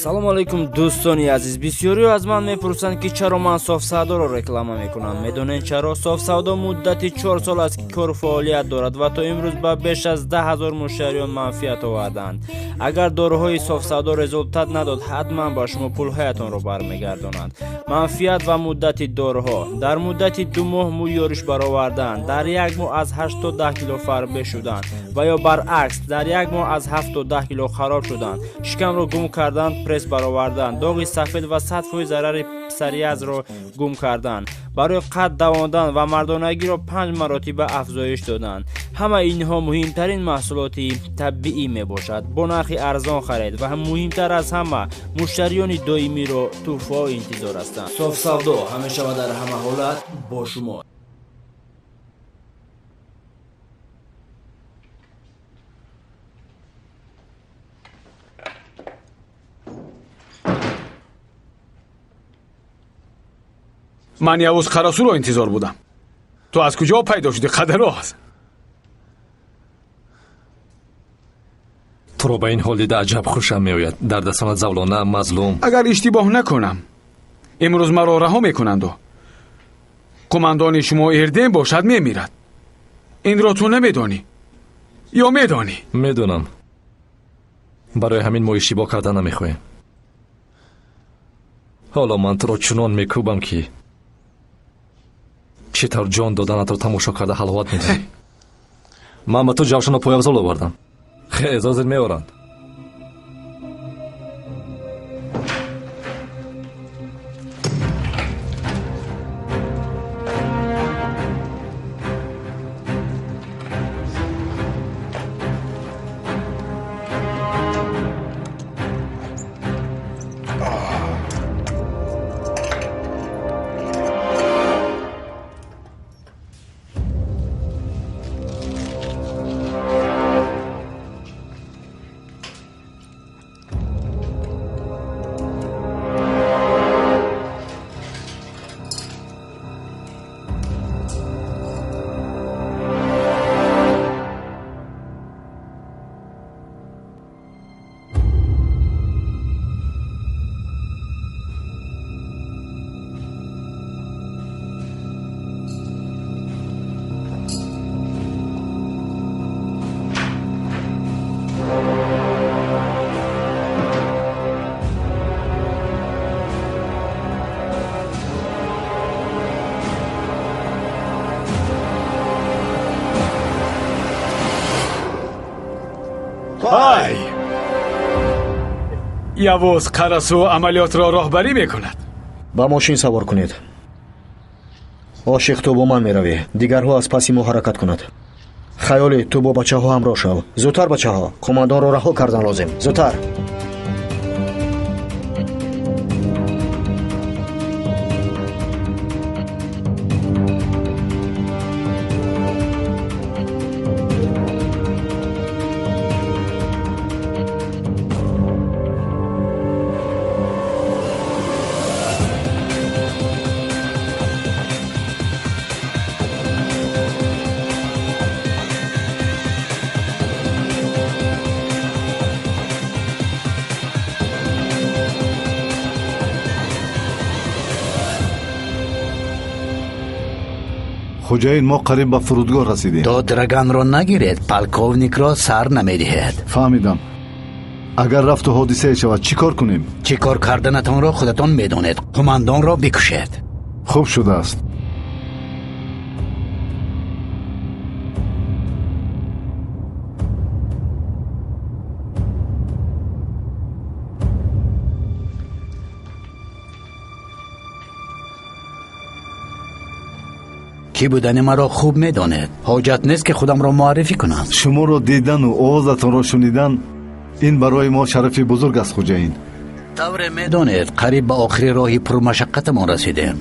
салому алайкум дӯстони азиз. бисёриҳо аз ман мепурсанд ки чаро ман софсавдоро реклама мекунам. Медонед чаро? софсавдо муддати 4 сол аст ки кору фаъолият дорад ва то имрӯз ба беш аз 10,000 муштариён манфиат оварданд. агар дороҳои софсавдо результат надод, ҳатман ба шумо пулҳоятонро бармегардонанд. манфиат ва муддати дороҳо: дар муддати 2 моҳ мӯй ёриш бароварданд, дар 1 моҳ аз 8 то 10 кило фарбе шуданд ва ё баръакс, дар 1 моҳ аз 7 то 10 кило хароб шуданд. шикамро гум карданд, пресс бароварданд, доғи сафед ва сатҳои зарари псариязро гум карданд, барои қад давонданд ва мардонагиро 5 маротиба афзоиш доданд. ҳама инҳо муҳимтарин маҳсулоти табиӣ мебошад, бо нархи арзон харед ва муҳимтар аз ҳама, муштариёни доимиро тӯҳфаҳо интизор ҳастанд. софсавдо ҳамеша ва дар ҳама ҳолат бо шумо. من یوز خراسو رو انتظار بودم. تو از کجا پیدا شدی قدراز؟ تو رو به این حال دیده عجب خوشم میآید. در دستانت زولانه مظلوم. اگر اشتباه نکنم امروز مرا رها میکنند و قماندان شما اردن باشد میمیرد. این را تو نمیدانی یا میدانی؟ میدونم. برای همین ما اشتباه کردن نمیخواهیم. حالا من تو را چنان میکوبم که چطور جان دادنت رو تماشا کرده حلاوت میدهی. من به تو جوشن و پایافزال آوردم. خیلی اجازت میارند. یوز خراسو عملیات را راهبری میکند. با ماشین سوار کنید. عاشق تو با من میروی، دیگرها از پسی ما حرکت کند. خیالی تو با بچه ها همراه شو. زودتر بچه ها، قماندان را رها کردن لازم. زودتر. خوجاین ما قریب به فرودگاه رسیدیم. دادرگان را نگیرید، پالکوونیک را سر نمیدهید. فهمیدم. اگر رفت و حادثه شود چی کار کنیم؟ چی کار کردنتان را خودتان میدونید. قماندان را بکشید. خوب شده است. کی بودن مرا خوب میداند. حاجت نیست که خودم را معرفی کنم. شما را دیدن و آوازتان را شنیدن این برای ما شرف بزرگ است خوجاین. طور میدانید قریب به آخری راهی پرمشقتمان رسیدیم.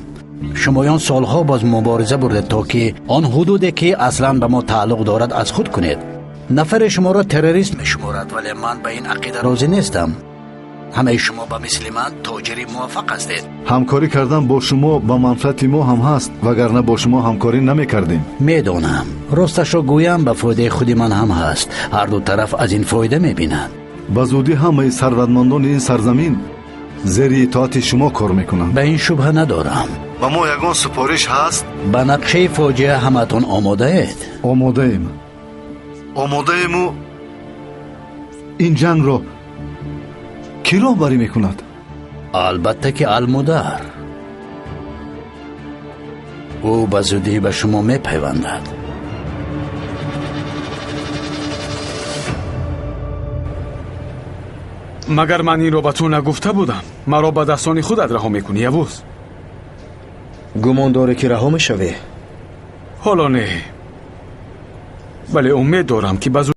شمایان سالها باز مبارزه برده تا که آن حدودی که اصلا به ما تعلق دارد از خود کنید. نفر شما را تروریست میشمارد، ولی من به این عقیده راضی نیستم. همه شما با مثل من تاجری موفق هستید. همکاری کردن با شما با منفعت ما هم هست، وگرنه با شما همکاری نمی کردیم. میدونم. راستش رو گویم به فایده خودی من هم هست. هر دو طرف از این فایده میبینند. ба зудӣ ҳамаи сарватмандони ин сарзамин зери итоати шумо кор мекунанд. به این شبهه ندارم. ва мо ягон супориш ҳаст. به نقشه فاجعه همتون آماده اید؟ омодаему ин ҷангро кӣ роҳбарӣ мекунад? البته که المدر. او به زودی به شما میپیوندد. магар ман инро ба ту нагуфта будам маро ба дастони худат раҳо мекунӣ явуз? гумон дорӣ ки раҳо мешавӣ? ҳоло не, вале умед дорам ки ба